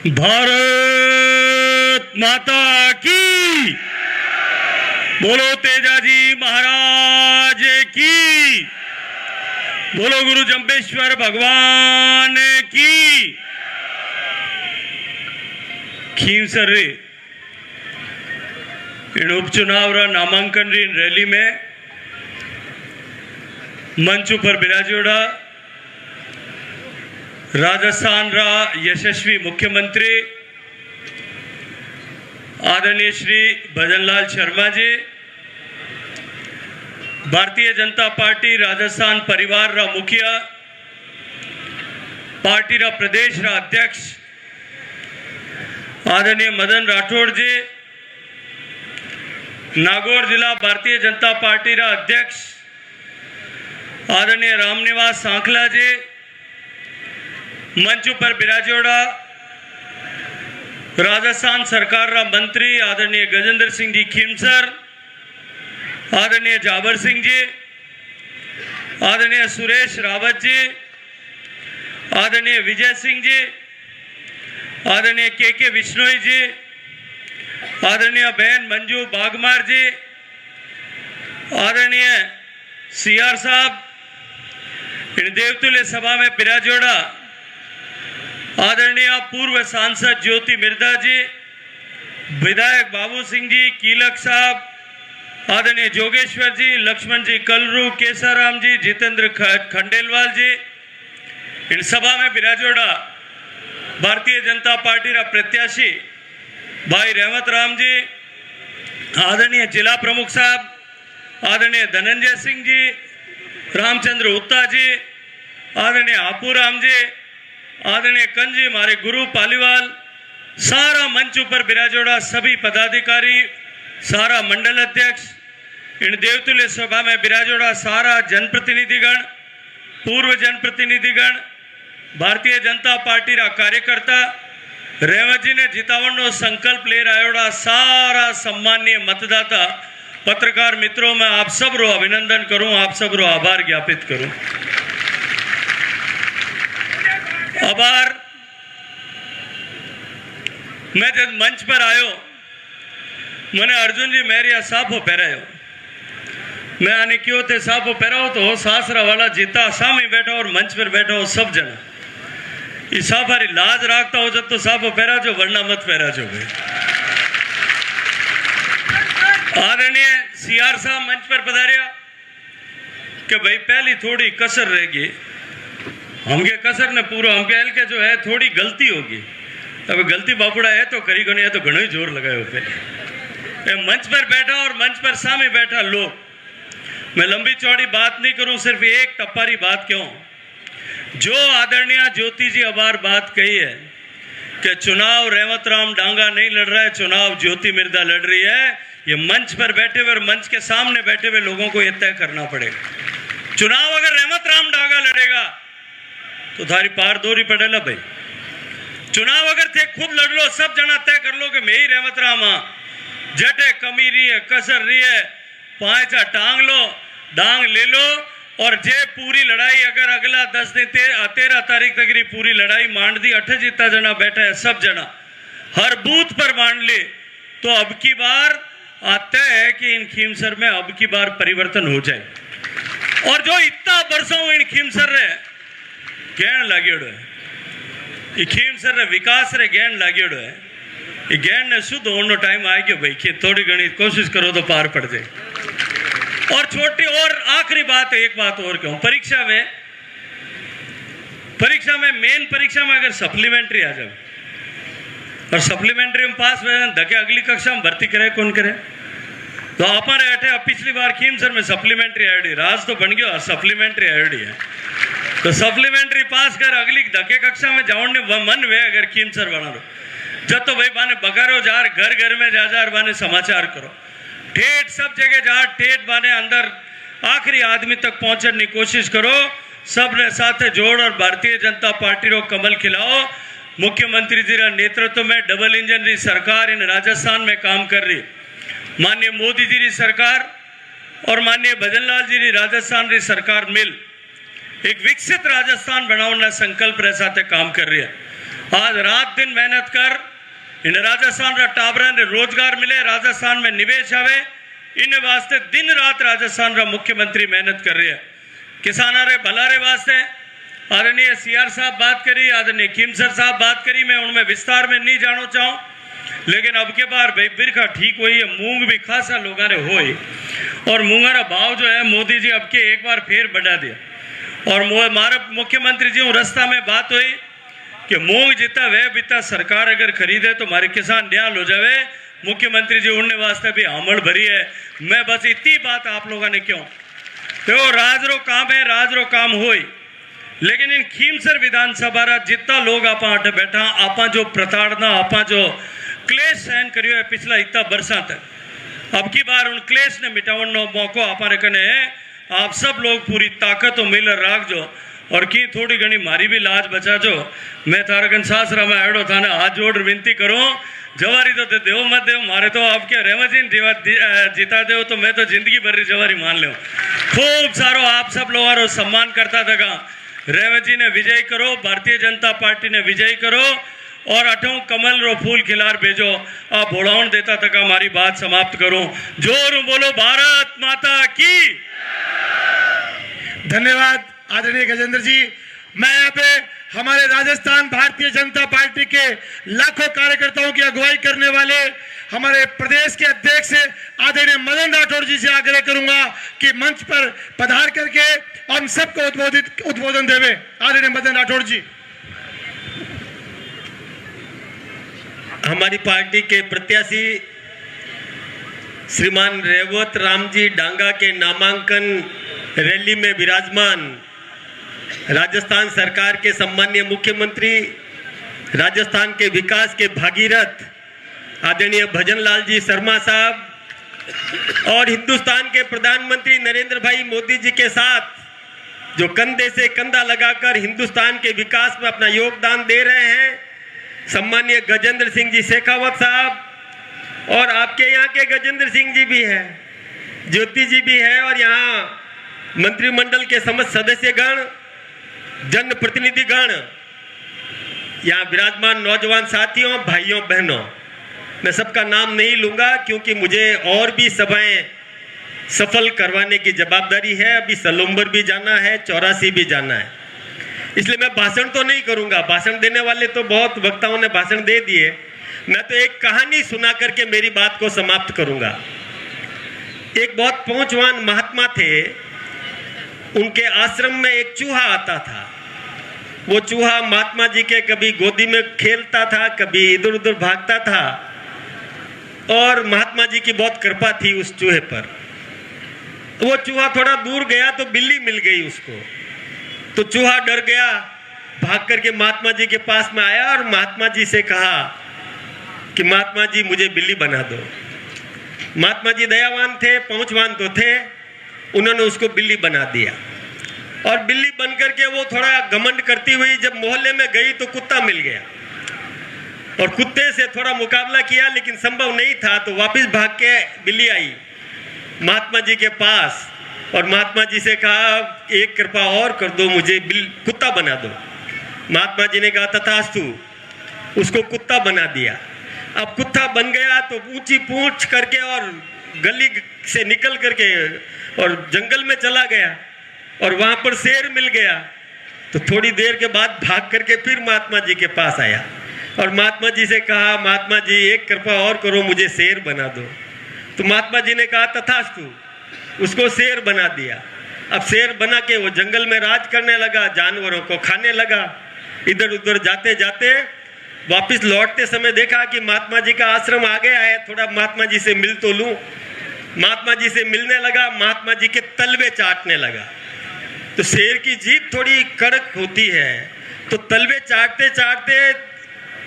भारत माता की बोलो, तेजाजी महाराज की बोलो, गुरु जंबेश्वर भगवान की। खींवसर रे इन उपचुनाव रा नामांकन री रैली में मंच पर बिराजोड़ा राजस्थान रा यशस्वी मुख्यमंत्री आदरणीय श्री भजनलाल शर्मा जी, भारतीय जनता पार्टी राजस्थान परिवार रा मुखिया, पार्टी रा प्रदेश रा अध्यक्ष आदरणीय मदन राठौड़ जी, नागौर जिला भारतीय जनता पार्टी रा अध्यक्ष आदरणीय रामनिवास सांखला जी, मंच पर बिराजोड़ा राजस्थान सरकार रा मंत्री आदरणीय गजेंद्र सिंह जी खींवसर, आदरणीय जाबर सिंह जी, आदरणीय सुरेश रावत जी, आदरणीय विजय सिंह जी, आदरणीय के विश्नोई जी, आदरणीय बहन मंजू बागमार जी, आदरणीय सीआर साहब, इन देवतुल्य सभा में बिराजोड़ा आदरणीय पूर्व सांसद ज्योति मिर्धा जी, विधायक बाबू सिंह जी, कीलक साहब, आदरणीय जोगेश्वर जी, लक्ष्मण जी कलरू, केसाराम जी, जितेंद्र खंडेलवाल जी, इन सभा में बिराजोड़ा भारतीय जनता पार्टी रा प्रत्याशी भाई रहमत राम जी, आदरणीय जिला प्रमुख साहब आदरणीय धनंजय सिंह जी, रामचंद्र उत्ता जी, आदरणीय आपूराम जी, आदरणीय कंजी, मारे गुरु पालीवाल, सारा मंच पर बिराजोड़ा सभी पदाधिकारी, सारा मंडल अध्यक्ष, इन देवतुल्य सभा में बिराजोड़ा सारा जनप्रतिनिधिगण, पूर्व जनप्रतिनिधिगण, भारतीय जनता पार्टी रा कार्यकर्ता, रेवत जी ने जितावण संकल्प ले रहा सारा सम्मानीय मतदाता, पत्रकार मित्रों, मैं आप सब रो अभिनंदन करूं, आप सब रो आभार ज्ञापित करूं। आभार। मैं जब मंच पर आयो, मैंने अर्जुन जी मेरिया साफो पहरायो, मैं आने क्यों थे साफो पहराओ तो सासरा वाला जीता सामने बैठा और मंच पर बैठा हो सब जना, इस साफारी लाज रखता हो जब तो साफो पहरा जो, वरना मत पहरा जो भाई। आदरणीय सीआर साहब मंच पर पधारिया कि भाई पहली थोड़ी कसर रहेगी, हमके कसर ने पूरा हमके एल के जो है थोड़ी गलती होगी, अब गलती बापुड़ा है तो करी को नहीं है तो घणो ही जोर लगाए पहले। मंच पर बैठा और मंच पर सामने बैठा लोग, मैं लंबी चौड़ी बात नहीं करूं, सिर्फ एक टप्पारी बात क्यों, जो आदरणीय ज्योति जी अबार बात कही है कि चुनाव रहमत राम डांगा नहीं लड़ रहा है, चुनाव ज्योति मिर्धा लड़ रही है, ये मंच पर बैठे हुए और मंच के सामने बैठे हुए लोगों को यह तय करना पड़ेगा। चुनाव अगर रहमत राम डांगा लड़ेगा तो थारी पार दोरी पड़ेला भाई, चुनाव अगर थे खुद लड़ लो, सब जना तय कर लो कि मैं ही रहमत राम हाँ, जटे कमी रही है, कसर रही है, पांचा टांग लो, डांग ले लो, और जे पूरी लड़ाई अगर अगला 10 दिन 13 तारीख तक की पूरी लड़ाई मांड दी, 8 जितना जना बैठा है सब जना हर बूथ पर मांड ले, तो अब की बार आता है कि इन खींवसर में अब की बार परिवर्तन हो जाए। और जो इतना बरसों इन खींवसर रे गैन लागेड़ो है, ये खींवसर रे विकास रे गैन लागेड़ो है, ये गैन ने शुद्ध होने टाइम आ गया भाई कि थोड़ी घनी कोशिश करो तो पार पड़ जाए। और छोटी और आखिरी बात, एक बात और कहूं, परीक्षा में मेन परीक्षा में अगर सप्लीमेंट्री आ जाए और सप्लीमेंट्री में पास हुए धके अगली कक्षा में भर्ती करे कौन करे, तो हमारे अठे पिछली बार खींवसर में सप्लीमेंट्री आईडी राज तो बन गया, सप्लीमेंट्री आईडी है तो सप्लीमेंट्री पास कर अगली धके कक्षा में जाने मन वे अगर खींवसर बना लो, जब तो भाई बाने बगारो जार घर घर में जा जार बाने समाचार करो, ठेठ सब जगह जा ठेठ बाने अंदर आखिरी आदमी तक पहुंचने की कोशिश करो, सब ने साथ जोड़ और भारतीय जनता पार्टी रो कमल खिलाओ। मुख्यमंत्री जी रा नेतृत्व में डबल इंजन री सरकार इन राजस्थान में काम कर रही, माननीय मोदी जी री सरकार और माननीय भजनलाल जी री राजस्थान री सरकार मिल एक विकसित राजस्थान बनाने संकल्प रे साथे काम कर रही है। आज रात दिन मेहनत कर इन राजस्थान रा टाबरा ने रोजगार मिले, राजस्थान में निवेश आवे, इन वास्ते दिन रात राजस्थान रा मुख्यमंत्री मेहनत कर रहे हैं। किसाना रे भला रे वास्ते आदरणीय सीआर साहब बात करी, आदरणीय खीमसर साहब बात करी, मैं उनमें विस्तार में नहीं जाना चाहूँ, लेकिन अब के बार भाई बिरखा ठीक हुई है, मूंग भी खासा लोगों ने होई और मूंगा रा भाव जो है मोदी जी अब के एक बार फिर बढ़ा दिया। और हमारे मुख्यमंत्री जी रास्ता में बात हुई कि मूंग जितना वह बिता सरकार अगर खरीदे तो हमारे किसान न्याल हो जावे। मुख्यमंत्री जी उड़ने वास्ते भी हमड़ भरी है। मैं बस इतनी बात आप लोगों ने क्यों तो राजरो काम है, राजरो काम होई, लेकिन इन खीमसर विधानसभा रा जितना लोग आप अठ बैठा, आप जो प्रताड़ना, आप जो क्लेश सहन करियो है पिछला इतना बरसा तक, अब की बार उन क्लेश ने मिटावन नो मौको हमारे कने है। आप सब लोग पूरी ताकत मिल राख जो और की थोड़ी घनी मारी भी लाज बचा जो। मैं तारकन सासरा में अड़ो थाने हाथ जोड़ विनती करूं, जवारी तो देव मत देव, मारे तो आपके रेवजीन जीता दो तो मैं तो जिंदगी भर जवारी मान लो। खूब सारो आप सब लोगों सम्मान करता था। रेवजी ने विजय करो, भारतीय जनता पार्टी ने विजय करो और अठों कमल रो फूल खिलार भेजो। आप भोड़ाउन देता तक हमारी बात समाप्त करूं। जोर बोलो भारत माता की। धन्यवाद आदरणीय गजेंद्र जी। मैं यहाँ पे हमारे राजस्थान भारतीय जनता पार्टी के लाखों कार्यकर्ताओं की अगुवाई करने वाले हमारे प्रदेश के अध्यक्ष आदरणीय मदन राठौड़ जी से आग्रह करूंगा कि मंच पर पधार करके हम सबको उद्बोधन देवे। आदरणीय मदन राठौड़ जी। हमारी पार्टी के प्रत्याशी श्रीमान रेवत राम जी डांगा के नामांकन रैली में विराजमान राजस्थान सरकार के सम्मानीय मुख्यमंत्री, राजस्थान के विकास के भागीरथ आदरणीय भजन लाल जी शर्मा साहब और हिंदुस्तान के प्रधानमंत्री नरेंद्र भाई मोदी जी के साथ जो कंधे से कंधा लगाकर हिंदुस्तान के विकास में अपना योगदान दे रहे हैं, सम्मानीय गजेंद्र सिंह जी शेखावत साहब और आपके यहाँ के गजेंद्र सिंह जी भी हैं, ज्योति जी भी है और यहाँ मंत्रिमंडल के समस्त सदस्यगण, जन प्रतिनिधिगण, यहाँ विराजमान नौजवान साथियों, भाइयों बहनों, मैं सबका नाम नहीं लूंगा क्योंकि मुझे और भी सभाएं सफल करवाने की जवाबदारी है। अभी सलोम्बर भी जाना है, 84 भी जाना है, इसलिए मैं भाषण तो नहीं करूंगा। भाषण देने वाले तो बहुत वक्ताओं ने भाषण दे दिए। मैं तो एक कहानी सुना करके मेरी बात को समाप्त करूंगा। एक बहुत पहुंचवान महात्मा थे, उनके आश्रम में एक चूहा आता था। वो चूहा महात्मा जी के कभी गोदी में खेलता था, कभी इधर उधर भागता था और महात्मा जी की बहुत कृपा थी उस चूहे पर। वो चूहा थोड़ा दूर गया तो बिल्ली मिल गई उसको, तो चूहा डर गया, भाग करके महात्मा जी के पास में आया और महात्मा जी से कहा कि महात्मा जी मुझे बिल्ली बना दो। महात्मा जी दयावान थे, पहुंचवान तो थे, उन्होंने उसको बिल्ली बना दिया और बिल्ली बन करके वो थोड़ा घमंड करती हुई जब मोहल्ले में गई तो कुत्ता मिल गया और कुत्ते से थोड़ा मुकाबला किया, लेकिन संभव नहीं था, तो वापस भाग के बिल्ली आई महात्मा जी के पास और महात्मा जी से कहा एक कृपा और कर दो, मुझे कुत्ता बना दो। महात्मा जी ने कहा तथास्तु, उसको कुत्ता बना दिया। अब कुत्ता बन गया तो ऊंची पूंछ करके और गली से निकल करके और जंगल में चला गया और वहां पर शेर मिल गया, तो थोड़ी देर के बाद भाग करके फिर महात्मा जी के पास आया और महात्मा जी से कहा महात्मा जी एक कृपा और करो, मुझे शेर बना दो। तो महात्मा जी ने कहा तथास्तु, उसको शेर बना दिया। अब शेर बना के वो जंगल में राज करने लगा, जानवरों को खाने लगा। इधर उधर जाते जाते वापस लौटते समय देखा कि महात्मा जी का आश्रम आ गया है, थोड़ा महात्मा जी से मिल तो लूं। महात्मा जी से मिलने लगा, महात्मा जी के तलवे चाटने लगा। तो शेर की जीभ थोड़ी कड़क होती है, तो तलवे चाटते चाटते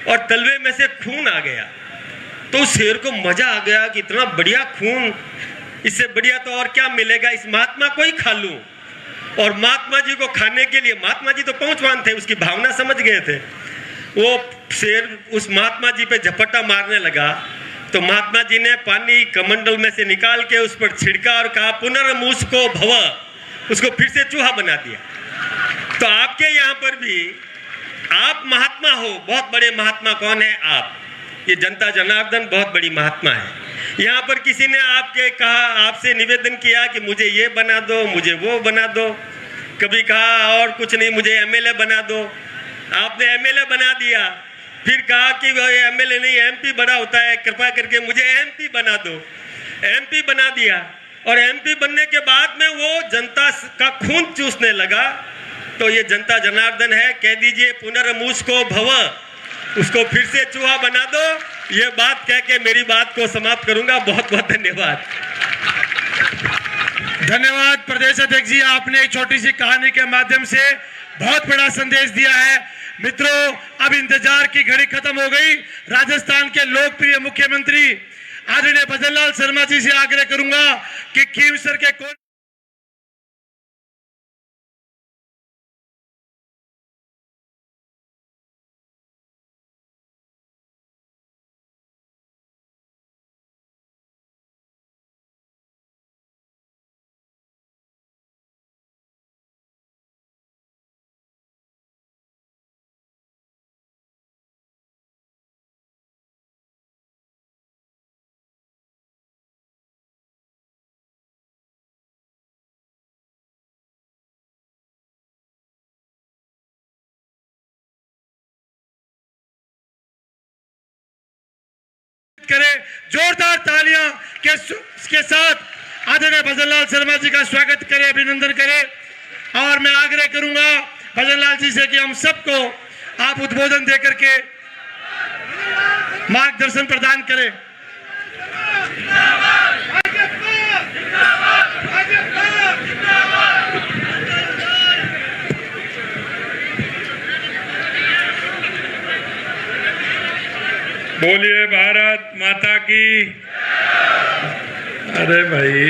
और तलवे में से खून आ गया। तो शेर को मजा आ गया कि इतना बढ़िया खून, इससे बढ़िया तो और क्या मिलेगा, इस महात्मा को ही खा लूं। और महात्मा जी को खाने के लिए, महात्मा जी तो पहुंचवान थे, उसकी भावना समझ गए थे, वो शेर उस महात्मा जी पे झपट्टा मारने लगा। तो महात्मा जी ने पानी कमंडल में से निकाल के उस पर छिड़का और कहा पुनर्मुसको भव, उसको फिर से चूहा बना दिया। तो आपके यहाँ पर भी आप महात्मा हो, बहुत बड़े महात्मा। कौन है आप? ये जनता जनार्दन बहुत बड़ी महात्मा है। यहाँ पर किसी ने आपके कहा, आपसे निवेदन किया कि मुझे ये बना दो, मुझे वो बना दो। कभी कहा और कुछ नहीं, मुझे एमएलए बना दो। आपने एमएलए बना दिया। फिर कहा कि एमएलए नहीं, एमपी बड़ा होता है, कृपा करके मुझे एमपी बना दो। एमपी बना दिया और एमपी बनने के बाद में वो जनता का खून चूसने लगा। तो ये जनता जनार्दन है। कह दीजिए पुनर्मूस को भव, उसको फिर से चूहा बना दो। ये बात कह के मेरी बात को समाप्त करूंगा। बहुत बहुत धन्यवाद। धन्यवाद प्रदेश अध्यक्ष जी, आपने एक छोटी सी कहानी के माध्यम से बहुत बड़ा संदेश दिया है। मित्रों, अब इंतजार की घड़ी खत्म हो गई। राजस्थान के लोकप्रिय मुख्यमंत्री आदरणीय भजन लाल शर्मा जी से आग्रह करूंगा कि खीमसर के कौन करे, जोरदार तालियां के साथ आदरणीय भजन लाल शर्मा जी का स्वागत करें, अभिनंदन करें। और मैं आग्रह करूंगा भजन लाल जी से कि हम सबको आप उद्बोधन देकर के मार्गदर्शन प्रदान करें। बोलिए भारत माता की। अरे भाई,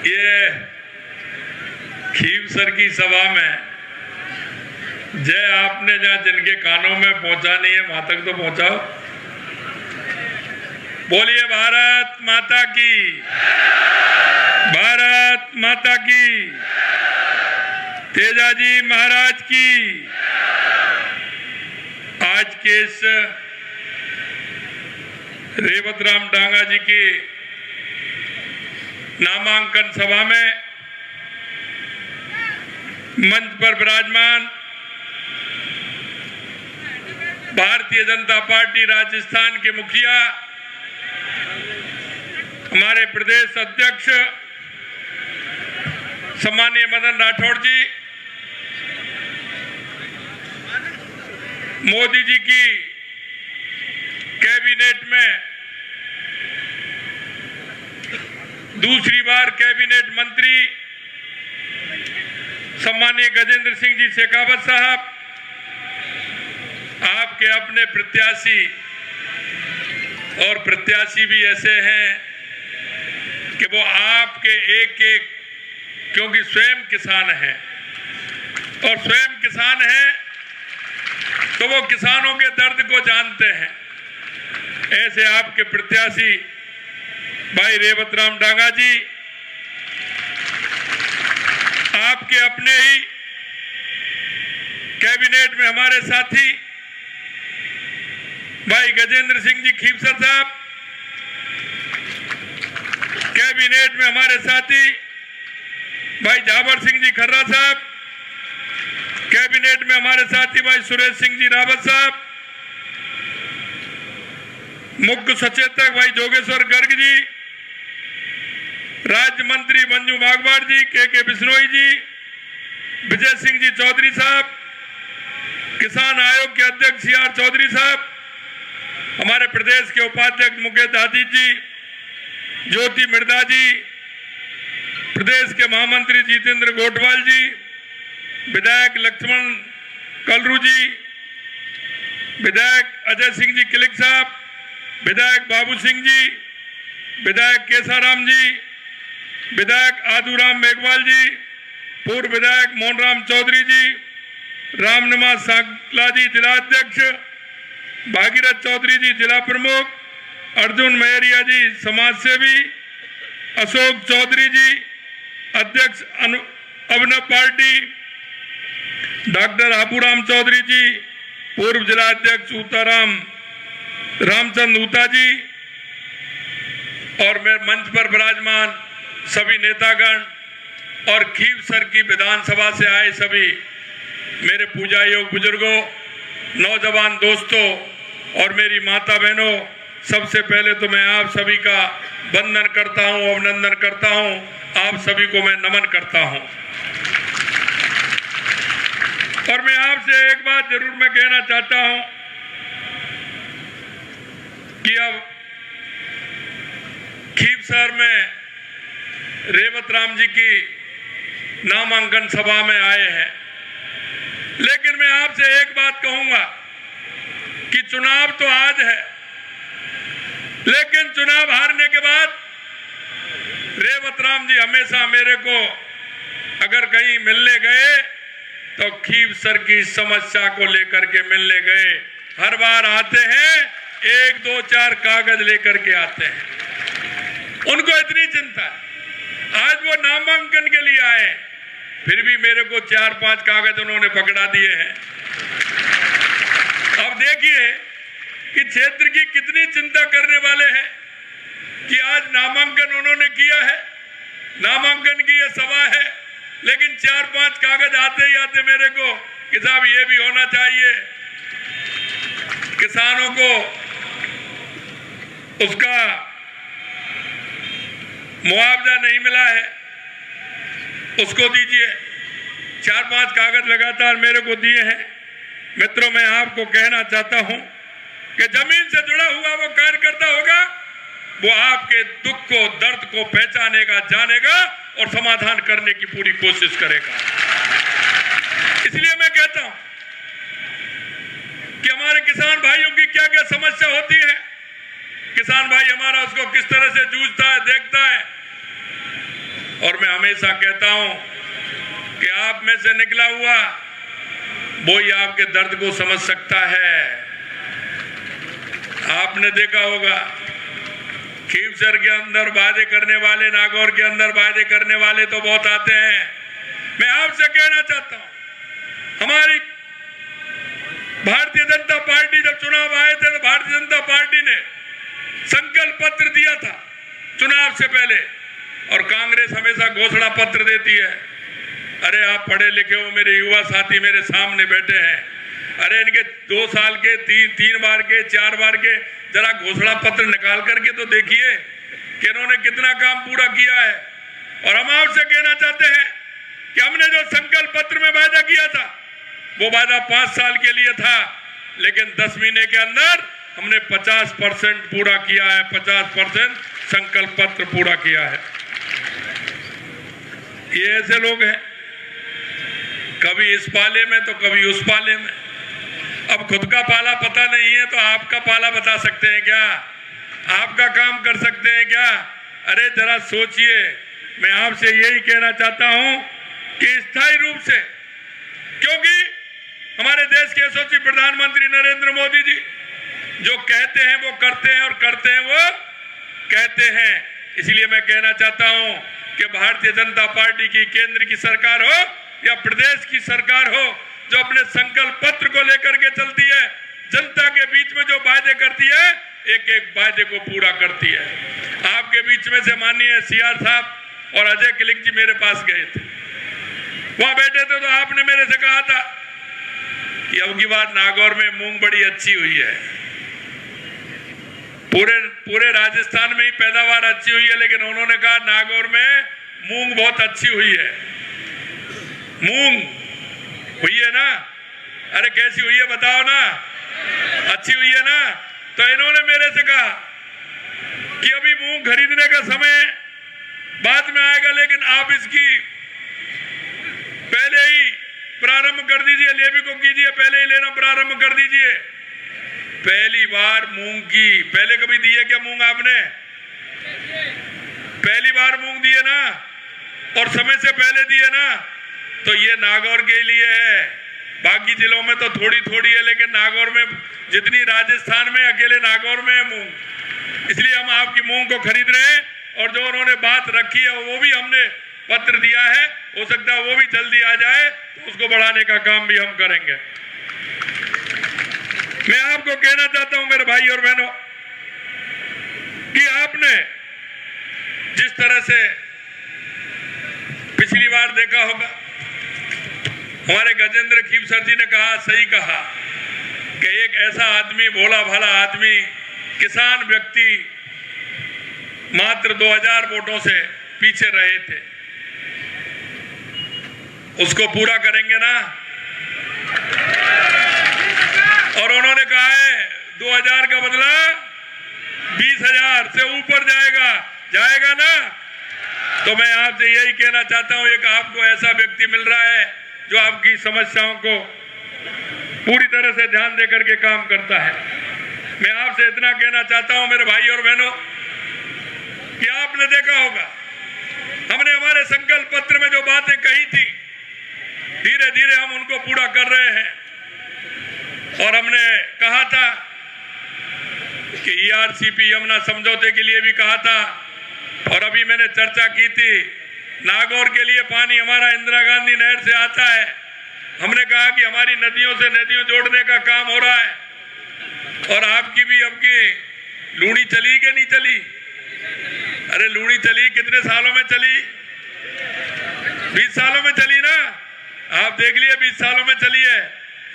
ये खीमसर की सभा में जय आपने जहां जिनके कानों में पहुंचानी है वहां तक तो पहुंचाओ। बोलिए भारत माता की, भारत माता की, तेजाजी महाराज की। आज के इस रेवत राम डांगा जी की नामांकन सभा में मंच पर विराजमान भारतीय जनता पार्टी राजस्थान के मुखिया, हमारे प्रदेश अध्यक्ष सम्मानीय मदन राठौड़ जी, मोदी जी की कैबिनेट में दूसरी बार कैबिनेट मंत्री सम्मानीय गजेंद्र सिंह जी शेखावत साहब, आपके अपने प्रत्याशी, और प्रत्याशी भी ऐसे हैं कि वो आपके एक एक, क्योंकि स्वयं किसान हैं और स्वयं किसान हैं तो वो किसानों के दर्द को जानते हैं। ऐसे आपके प्रत्याशी भाई रेवत राम डांगा जी, आपके अपने ही कैबिनेट में हमारे साथी भाई गजेंद्र सिंह जी खीमसर साहब, कैबिनेट में हमारे साथी भाई जाबर सिंह जी खर्रा साहब, कैबिनेट में हमारे साथी भाई सुरेश सिंह जी रावत साहब, मुख्य सचेतक भाई जोगेश्वर गर्ग जी, राज्य मंत्री मंजू मागवार जी, के बिश्नोई जी, विजय सिंह जी चौधरी साहब, किसान आयोग के अध्यक्ष CR चौधरी साहब, हमारे प्रदेश के उपाध्यक्ष मुकेश आदित्य जी, ज्योति मिर्दा जी, प्रदेश के महामंत्री जितेंद्र गोटवाल जी, विधायक लक्ष्मण कलरू जी, विधायक अजय सिंह जी किलिक साहब, विधायक बाबू सिंह जी, विधायक केसाराम जी, विधायक आदूराम मेघवाल जी, पूर्व विधायक मोहनराम चौधरी जी, रामनिवास सांगला जी जिला अध्यक्ष, भागीरथ चौधरी जी जिला प्रमुख, अर्जुन मेहरिया जी समाज सेवी, अशोक चौधरी जी अध्यक्ष अभिनव पार्टी, डॉक्टर हापूराम चौधरी जी, पूर्व जिला अध्यक्ष ऊताराम रामचंद ऊता जी और मैं मंच पर विराजमान सभी नेतागण और खीवसर की विधानसभा से आए सभी मेरे पूजा योग बुजुर्गों, नौजवान दोस्तों और मेरी माता बहनों, सबसे पहले तो मैं आप सभी का वंदन करता हूं, अभिनंदन करता हूं, आप सभी को मैं नमन करता हूं। और मैं आपसे एक बात जरूर मैं कहना चाहता हूं कि अब खीवसर में रेवत राम जी की नामांकन सभा में आए हैं, लेकिन मैं आपसे एक बात कहूंगा कि चुनाव तो आज है, लेकिन चुनाव हारने के बाद रेवत राम जी हमेशा मेरे को अगर कहीं मिलने गए तो खीवसर की समस्या को लेकर के मिलने गए। हर बार आते हैं, 1, 2, 4 कागज लेकर के आते हैं। उनको इतनी चिंता है। आज वो नामांकन के लिए आए, फिर भी मेरे को 4-5 कागज उन्होंने पकड़ा दिए हैं। अब देखिए कि क्षेत्र की कितनी चिंता करने वाले हैं कि आज नामांकन उन्होंने किया है, नामांकन की यह सभा है, लेकिन 4-5 कागज आते ही आते मेरे को कि साहब ये भी होना चाहिए, किसानों को उसका मुआवजा नहीं मिला है, उसको दीजिए। 4-5 कागज लगातार मेरे को दिए हैं। मित्रों, मैं आपको कहना चाहता हूं कि जमीन से जुड़ा हुआ वो कार्यकर्ता होगा, वो आपके दुख को, दर्द को पहचानेगा, जानेगा और समाधान करने की पूरी कोशिश करेगा। इसलिए मैं कहता हूं कि हमारे किसान भाइयों की क्या क्या समस्या होती है, किसान भाई हमारा उसको किस तरह से जूझता है, देखता है। और मैं हमेशा कहता हूं कि आप में से निकला हुआ वो ही आपके दर्द को समझ सकता है। आपने देखा होगा खीवसर के अंदर वादे करने वाले, नागौर के अंदर वादे करने वाले तो बहुत आते हैं। मैं आपसे कहना चाहता हूं, हमारी भारतीय जनता पार्टी जब चुनाव आए थे तो भारतीय जनता पार्टी ने संकल्प पत्र दिया था चुनाव से पहले, और कांग्रेस हमेशा घोषणा पत्र देती है। अरे आप पढ़े लिखे हो, मेरे युवा साथी मेरे सामने बैठे हैं, अरे इनके 2 साल के 3 बार के 4 बार के जरा घोषणा पत्र निकाल करके तो देखिए कि इन्होंने कितना काम पूरा किया है। और हम आपसे कहना चाहते हैं कि हमने जो संकल्प पत्र में वादा किया था वो वादा 5 साल के लिए था, लेकिन 10 महीने के अंदर हमने 50% पूरा किया है, 50% संकल्प पत्र पूरा किया है। ये ऐसे लोग हैं, कभी इस पाले में तो कभी उस पाले में। अब खुद का पाला पता नहीं है तो आपका पाला बता सकते हैं क्या? आपका काम कर सकते हैं क्या? अरे जरा सोचिए। मैं आपसे यही कहना चाहता हूं कि स्थायी रूप से, क्योंकि हमारे देश के यशस्वी प्रधानमंत्री नरेंद्र मोदी जी जो कहते हैं वो करते हैं और करते हैं वो कहते हैं। इसलिए मैं कहना चाहता हूं कि भारतीय जनता पार्टी की केंद्र की सरकार हो या प्रदेश की सरकार हो, जो अपने संकल्प पत्र को लेकर के चलती है, जनता के बीच में जो वादे करती है, एक एक वादे को पूरा करती है। आपके बीच में से माननीय सीआर साहब और अजय किलिक जी मेरे पास गए थे, वहां बैठे थे, तो आपने मेरे से कहा था कि अब की बार नागौर में मूंग बड़ी अच्छी हुई है। पूरे राजस्थान में ही पैदावार अच्छी हुई है, लेकिन उन्होंने कहा नागौर में मूंग बहुत अच्छी हुई है। मूंग हुई है ना? अरे कैसी हुई है बताओ ना? अच्छी हुई है ना? तो इन्होंने मेरे से कहा कि अभी मूंग खरीदने का समय बाद में आएगा, लेकिन आप इसकी पहले ही प्रारंभ कर दीजिए, लेवी को कीजिए, पहले ही लेना प्रारंभ कर दीजिए। पहली बार मूंग की, पहले कभी दिए क्या मूंग आपने? पहली बार मूंग दिए ना, और समय से पहले दिए ना, तो ये नागौर के लिए है। बाकी जिलों में तो थोड़ी थोड़ी है, लेकिन नागौर में जितनी राजस्थान में, अकेले नागौर में है मूंग। इसलिए हम आपकी मूंग को खरीद रहे हैं, और जो उन्होंने बात रखी है वो भी हमने पत्र दिया है, हो सकता है वो भी जल्दी आ जाए तो उसको बढ़ाने का काम भी हम करेंगे। मैं आपको कहना चाहता हूं मेरे भाई और बहनों कि आपने जिस तरह से पिछली बार देखा होगा, हमारे गजेंद्र खीवसर जी ने कहा, सही कहा कि एक ऐसा आदमी, भोला भाला आदमी, किसान व्यक्ति मात्र 2000 वोटों से पीछे रहे थे, उसको पूरा करेंगे ना। और उन्होंने कहा है 2000 का बदला 20,000 से ऊपर जाएगा ना। तो मैं आपसे यही कहना चाहता हूं, एक आपको ऐसा व्यक्ति मिल रहा है जो आपकी समस्याओं को पूरी तरह से ध्यान देकर के काम करता है। मैं आपसे इतना कहना चाहता हूं मेरे भाई और बहनों कि आपने देखा होगा, हमने हमारे संकल्प पत्र में जो बातें कही थी, धीरे धीरे हम उनको पूरा कर रहे हैं। और हमने कहा था कि ERCP यमुना समझौते के लिए भी कहा था, और अभी मैंने चर्चा की थी, नागौर के लिए पानी हमारा इंदिरा गांधी नहर से आता है। हमने कहा कि हमारी नदियों से नदियों जोड़ने का काम हो रहा है। और आपकी भी अब की लूणी चली कि नहीं चली? अरे लूणी चली, कितने सालों में चली? 20 सालों में चली ना। आप देख लिए 20 सालों में चली है।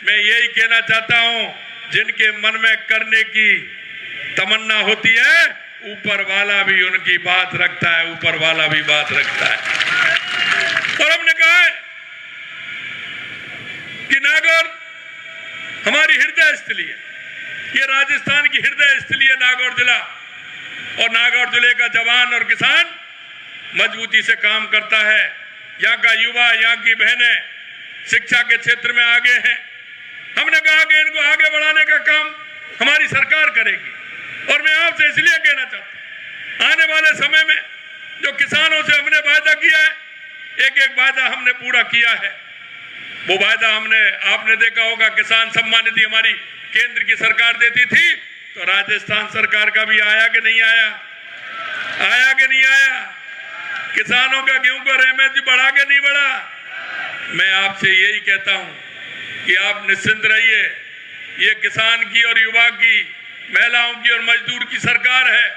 मैं यही कहना चाहता हूं, जिनके मन में करने की तमन्ना होती है, ऊपर वाला भी उनकी बात रखता है, ऊपर वाला भी बात रखता है। और हमने कहा है कि नागौर हमारी हृदय स्थली है, ये राजस्थान की हृदय स्थली है नागौर जिला। और नागौर जिले का जवान और किसान मजबूती से काम करता है। यहाँ का युवा, यहाँ की बहनें शिक्षा के क्षेत्र में आगे हैं। हमने कहा कि इनको आगे बढ़ाने का काम हमारी सरकार करेगी। और मैं आपसे इसलिए कहना चाहता हूं, आने वाले समय में जो किसानों से हमने वायदा किया है, एक एक वायदा हमने पूरा किया है। वो वायदा आपने देखा होगा, किसान सम्मान निधि हमारी केंद्र की सरकार देती थी, तो राजस्थान सरकार का भी आया कि नहीं आया? आया कि नहीं आया? किसानों का गेहूं का एमएसपी बढ़ा के नहीं बढ़ा? मैं आपसे यही कहता हूं कि आप निश्चिंत रहिए, ये किसान की और युवा की, महिलाओं की और मजदूर की सरकार है।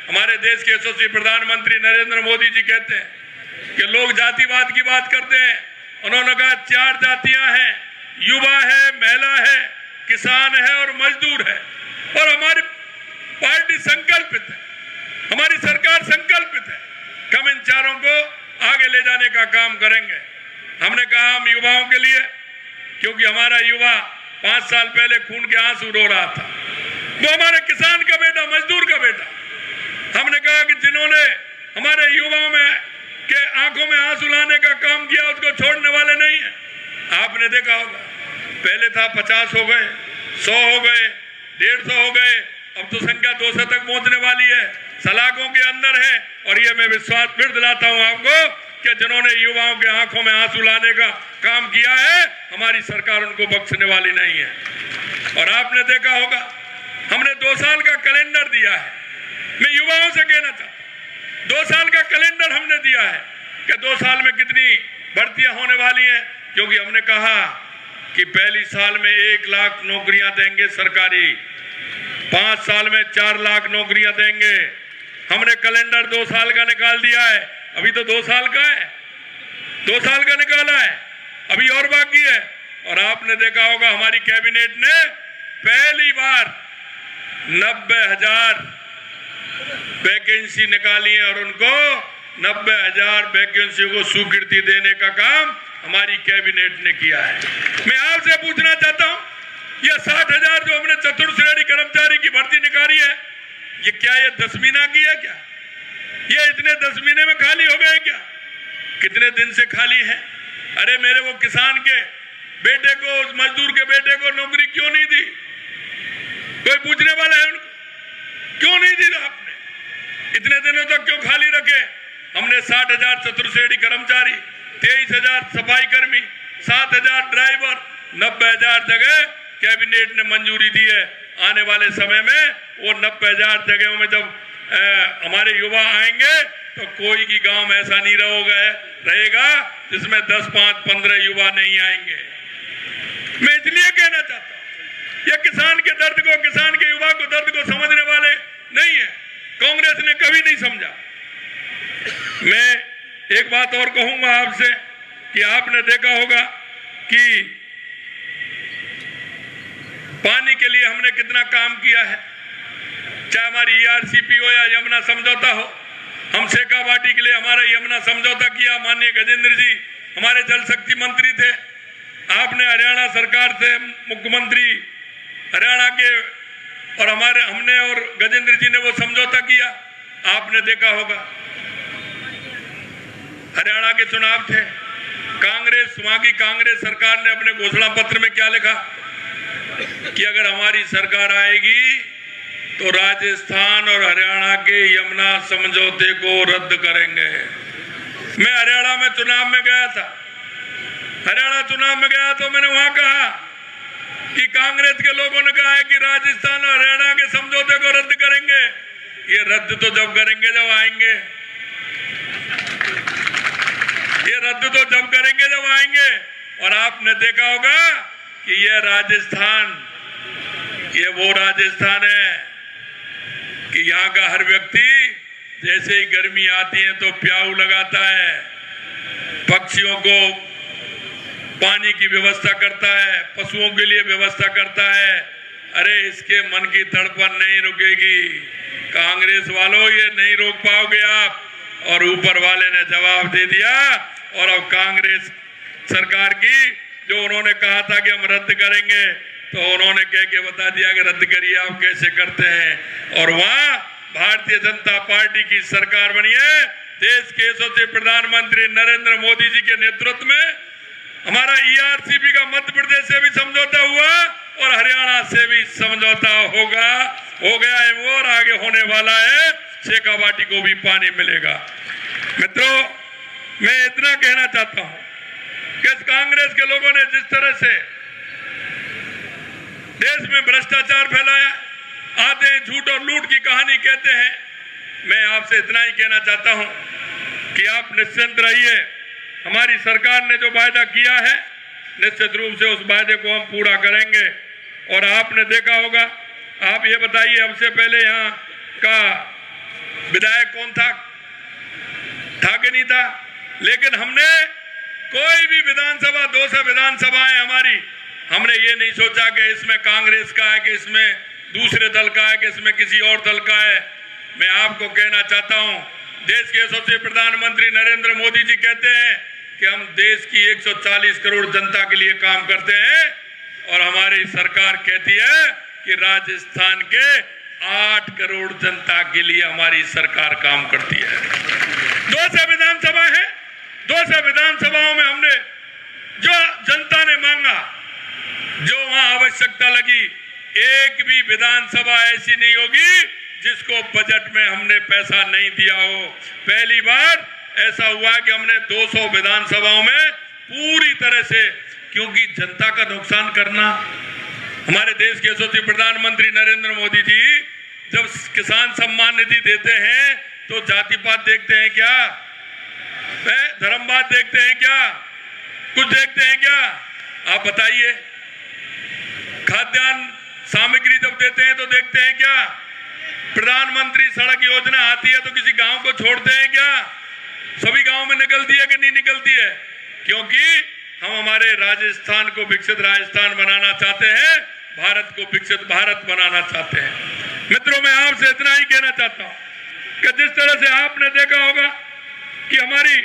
हमारे देश के यशस्वी प्रधानमंत्री नरेंद्र मोदी जी कहते हैं कि लोग जातिवाद की बात करते हैं। उन्होंने कहा 4 जातियां हैं, युवा है, महिला है, किसान है और मजदूर है। और हमारी पार्टी संकल्पित है, हमारी सरकार संकल्पित है कि हम इन चारों को आगे ले जाने का काम करेंगे। हमने कहा हम युवाओं के लिए, क्योंकि हमारा युवा 5 साल पहले खून के आंसू रो रहा था, वो हमारे किसान का बेटा, मजदूर का बेटा। हमने कहा कि जिन्होंने हमारे युवाओं में के आंखों में आंसू लाने का काम किया, उसको छोड़ने वाले नहीं है। आपने देखा होगा, पहले था 50 हो गए, 100 हो गए, 150 हो गए, अब तो संख्या 200 तक पहुंचने वाली है, सलाखों के अंदर है। और ये मैं विश्वास फिर दिलाता हूं आपको कि जिन्होंने युवाओं के आंखों में आंसू लाने का काम किया है, हमारी सरकार उनको बख्शने वाली नहीं है। और आपने देखा होगा, हमने 2 साल का कैलेंडर दिया है। मैं युवाओं से कहना चाहता हूं, 2 साल का कैलेंडर हमने दिया है कि 2 साल में कितनी भर्तियां होने वाली हैं। क्योंकि हमने कहा कि पहली साल में 1 लाख नौकरियां देंगे सरकारी, 5 साल में 4 लाख नौकरियां देंगे। हमने कैलेंडर 2 साल का निकाल दिया है, अभी तो 2 साल का है, 2 साल का निकाला है, अभी और बाकी है। और आपने देखा होगा, हमारी कैबिनेट ने पहली बार 90,000 वैकेंसी निकाली है और उनको 90,000 वैकेंसी को स्वीकृति देने का काम हमारी कैबिनेट ने किया है। मैं आपसे पूछना चाहता हूं, यह 60,000 जो हमने चतुर्थ श्रेणी कर्मचारी की भर्ती निकाली है, ये क्या ये 10 महीना की है क्या? ये इतने 10 महीने में खाली हो गए क्या? कितने दिन से खाली है? अरे मेरे वो किसान के बेटे को, उस मजदूर के बेटे को नौकरी क्यों नहीं दी? कोई पूछने वाला है उनको? क्यों नहीं दी आपने? इतने दिनों तक क्यों खाली रखे? हमने 60,000 चतुर्थ श्रेणी कर्मचारी, 23,000 सफाई कर्मी, 7,000 ड्राइवर, 90,000 जगह कैबिनेट ने मंजूरी दी है। आने वाले समय में वो 90,000 जगहों में जब हमारे युवा आएंगे तो कोई भी गांव में ऐसा नहीं रहेगा जिसमें 10, 5, 15 युवा नहीं आएंगे। मैं इसलिए कहना चाहता हूं, ये किसान के दर्द को, किसान के युवा को दर्द को समझने वाले नहीं है। कांग्रेस ने कभी नहीं समझा। मैं एक बात और कहूंगा आपसे कि आपने देखा होगा कि पानी के लिए हमने कितना काम किया है, चाहे हमारी ERCP हो या यमुना समझौता हो। हम शेखावाटी के लिए हमारा यमुना समझौता किया, माननीय गजेंद्र जी हमारे जल शक्ति मंत्री थे। आपने हरियाणा सरकार से मुख्यमंत्री हरियाणा के और हमने और गजेंद्र जी ने वो समझौता किया। आपने देखा होगा हरियाणा के चुनाव थे, कांग्रेस, वहां की कांग्रेस सरकार ने अपने घोषणा पत्र में क्या लिखा कि अगर हमारी सरकार आएगी तो राजस्थान और हरियाणा के यमुना समझौते को रद्द करेंगे। मैं हरियाणा में चुनाव में गया था, हरियाणा चुनाव में गया तो मैंने वहां कहा कि कांग्रेस के लोगों ने कहा है कि राजस्थान और हरियाणा के समझौते को रद्द करेंगे। ये रद्द तो जब करेंगे जब आएंगे, ये रद्द तो जब करेंगे जब आएंगे। और आपने देखा होगा कि ये राजस्थान, ये वो राजस्थान है कि यहाँ का हर व्यक्ति जैसे ही गर्मी आती है तो प्याऊ लगाता है, पक्षियों को पानी की व्यवस्था करता है, पशुओं के लिए व्यवस्था करता है। अरे इसके मन की तड़पन नहीं रुकेगी। कांग्रेस वालों, ये नहीं रोक पाओगे आप। और ऊपर वाले ने जवाब दे दिया। और अब कांग्रेस सरकार की जो उन्होंने कहा था कि हम रद्द करेंगे, तो उन्होंने कह के बता दिया कि रद्द करिए, आप कैसे करते हैं। और वहां भारतीय जनता पार्टी की सरकार बनी है। देश के यशस्वी प्रधानमंत्री नरेंद्र मोदी जी के नेतृत्व में हमारा ERCP का मध्य प्रदेश से भी समझौता हुआ और हरियाणा से भी समझौता हो गया है वो, और आगे होने वाला है। शेखावाटी को भी पानी मिलेगा। मित्रों, मैं इतना कहना चाहता हूं कि कांग्रेस के लोगों ने जिस तरह से देश में भ्रष्टाचार फैलाया, आते हैं झूठ और लूट की कहानी कहते हैं। मैं आपसे इतना ही कहना चाहता हूं कि आप निश्चिंत रहिए। हमारी सरकार ने जो वायदा किया है, निश्चित रूप से उस वायदे को हम पूरा करेंगे। और आपने देखा होगा, आप ये बताइए, हमसे पहले यहाँ का विधायक कौन था कि नहीं था? लेकिन हमने कोई भी विधानसभा, 200 विधानसभाएं हमारी, हमने ये नहीं सोचा कि इसमें कांग्रेस का है, कि इसमें दूसरे दल का है, कि इसमें किसी और दल का है। मैं आपको कहना चाहता हूं, देश के यशस्वी प्रधानमंत्री नरेंद्र मोदी जी कहते हैं कि हम देश की 140 करोड़ जनता के लिए काम करते हैं। और हमारी सरकार कहती है कि राजस्थान के 8 करोड़ जनता के लिए हमारी सरकार काम करती है। 200 विधानसभा है, 200 विधानसभाओं में हमने जो जनता ने मांगा, जो वहां आवश्यकता लगी, एक भी विधानसभा ऐसी नहीं होगी जिसको बजट में हमने पैसा नहीं दिया हो। पहली बार ऐसा हुआ कि हमने 200 विधानसभाओं में पूरी तरह से, क्योंकि जनता का नुकसान करना, हमारे देश के यशस्वी प्रधानमंत्री नरेंद्र मोदी जी जब किसान सम्मान निधि देते हैं तो जाति पात देखते हैं क्या? धर्मवाद देखते हैं क्या? कुछ देखते हैं क्या? आप बताइए। खाद्यान्न सामग्री जब देते हैं तो देखते हैं क्या? प्रधानमंत्री सड़क योजना आती है तो किसी गांव को छोड़ते हैं क्या? सभी गांव में निकलती है कि नहीं निकलती है? क्योंकि हम हमारे राजस्थान को विकसित राजस्थान बनाना चाहते हैं, भारत को विकसित भारत बनाना चाहते हैं। मित्रों, मैं आपसे इतना ही कहना चाहता हूं कि जिस तरह से आपने देखा होगा कि हमारी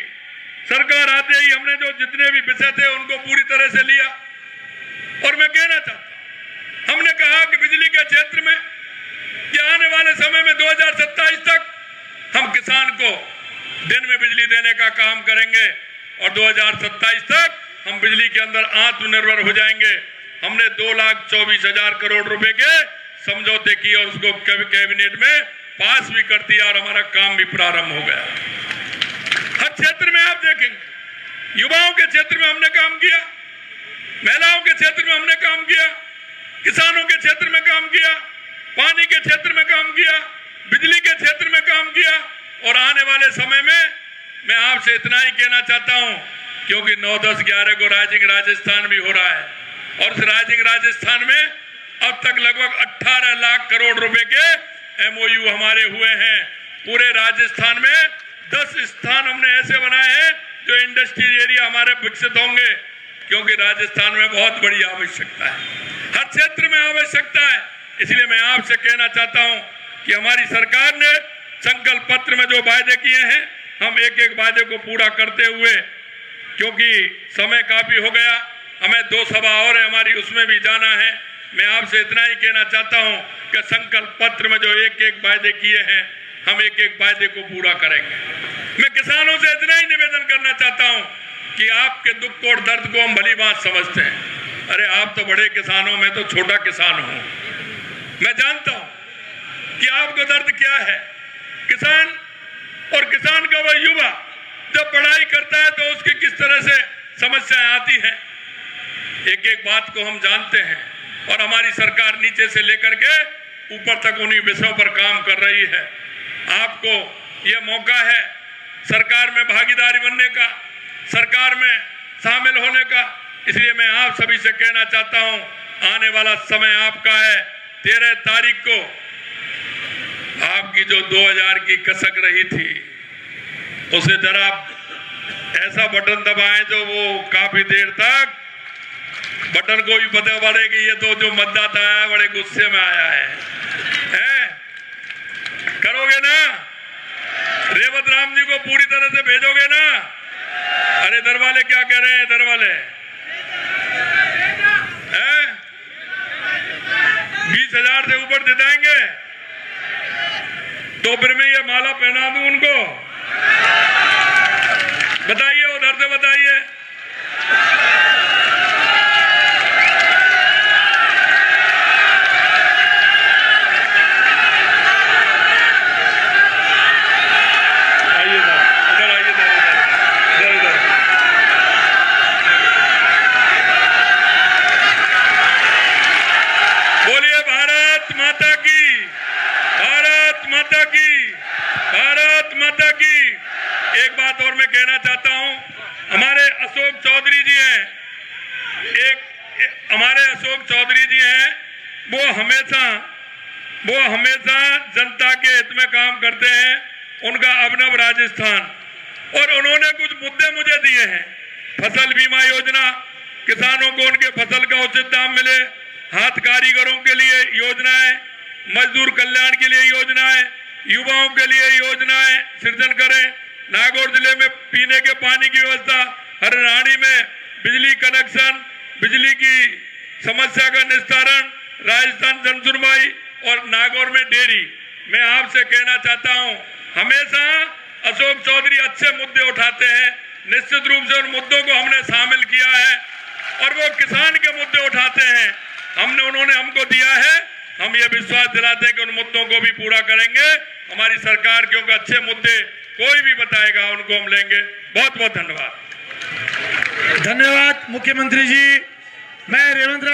सरकार आते ही हमने जो जितने भी विषय थे उनको पूरी तरह से लिया। और मैं कहना चाहता हूं, हमने कहा कि बिजली के क्षेत्र में कि आने वाले समय में 2027 तक हम किसान को दिन में बिजली देने का काम करेंगे और 2027 तक हम बिजली के अंदर आत्मनिर्भर हो जाएंगे। हमने 2,24,000 करोड़ रुपए के समझौते किए और उसको कैबिनेट में पास भी कर दिया और हमारा काम भी प्रारंभ हो गया। हर क्षेत्र में आप देखेंगे, युवाओं के क्षेत्र में हमने काम किया, महिलाओं के क्षेत्र में हमने काम किया, किसानों के क्षेत्र में काम काम किया, पानी के क्षेत्र में काम किया, बिजली के क्षेत्र में काम किया, और आने वाले समय में मैं आपसे इतना ही कहना चाहता हूं, क्योंकि 9, 10, 11 को राइजिंग राजस्थान भी हो रहा है, और उस राइजिंग राजस्थान में अब तक लगभग 18 लाख करोड़ रुपए के MOU हमारे हुए हैं। पूरे राजस्थान में 10 स्थान हमने ऐसे बनाए हैं जो इंडस्ट्रियल एरिया हमारे विकसित होंगे, क्योंकि राजस्थान में बहुत बड़ी आवश्यकता है, हर क्षेत्र में आवश्यकता है। इसलिए मैं आपसे कहना चाहता हूं कि हमारी सरकार ने संकल्प पत्र में जो वायदे किए हैं, हम एक एक वायदे को पूरा करते हुए, क्योंकि समय काफी हो गया, हमें 2 सभा और है हमारी, उसमें भी जाना है। मैं आपसे इतना ही कहना चाहता हूं कि संकल्प पत्र में जो एक एक वायदे किए हैं, हम एक एक वायदे को पूरा करेंगे। मैं किसानों से इतना ही निवेदन करना चाहता हूं कि आपके दुख और दर्द को हम भली बात समझते हैं। अरे आप तो बड़े किसान हो, मैं तो छोटा किसान हूं। मैं जानता हूं कि आपका दर्द क्या है। किसान और किसान का वह युवा जब पढ़ाई करता है तो उसकी किस तरह से समस्याएं आती हैं, एक एक बात को हम जानते हैं, और हमारी सरकार नीचे से लेकर के ऊपर तक उन्हीं विषयों पर काम कर रही है। आपको यह मौका है सरकार में भागीदारी बनने का, सरकार में शामिल होने का। इसलिए मैं आप सभी से कहना चाहता हूं, आने वाला समय आपका है। 13 तारीख को आपकी जो 2000 की कसक रही थी, उसे जरा ऐसा बटन दबाएं जो वो काफी देर तक बटन को भी पता पड़े कि ये तो जो मतदाता है बड़े गुस्से में आया है? करोगे ना? रेवत राम जी को पूरी तरह से भेजोगे ना? अरे दरवाले क्या कह रहे हैं? दरवाले 20,000 से ऊपर जिताएंगे तो फिर मैं ये माला पहना दूं उनको? बताइए, उधर से बताइए। भारत माता की। एक बात और मैं कहना चाहता हूं, हमारे अशोक चौधरी जी हैं, हमारे अशोक चौधरी जी हैं, वो हमेशा जनता के हित में काम करते हैं। उनका अभिनव राजस्थान, और उन्होंने कुछ मुद्दे मुझे दिए हैं। फसल बीमा योजना, किसानों को उनके फसल का उचित दाम मिले, हाथ कारीगरों के लिए योजनाएं, मजदूर कल्याण के लिए योजनाएं, युवाओं के लिए योजनाएं सृजन करें। नागौर जिले में पीने के पानी की व्यवस्था, हरियाणा में बिजली कनेक्शन, बिजली की समस्या का निस्तारण, राजस्थान जन सुनवाई, और नागौर में डेयरी। मैं आपसे कहना चाहता हूं, हमेशा अशोक चौधरी अच्छे मुद्दे उठाते हैं। निश्चित रूप से उन मुद्दों को हमने शामिल किया है, और वो किसान के मुद्दे उठाते हैं, उन्होंने हमको दिया है। हम ये विश्वास दिलाते हैं कि उन मुद्दों को भी पूरा करेंगे। हमारी सरकार क्योंकि अच्छे मुद्दे कोई भी बताएगा उनको हम लेंगे। बहुत बहुत धन्यवाद। धन्यवाद मुख्यमंत्री जी। मैं रेवंत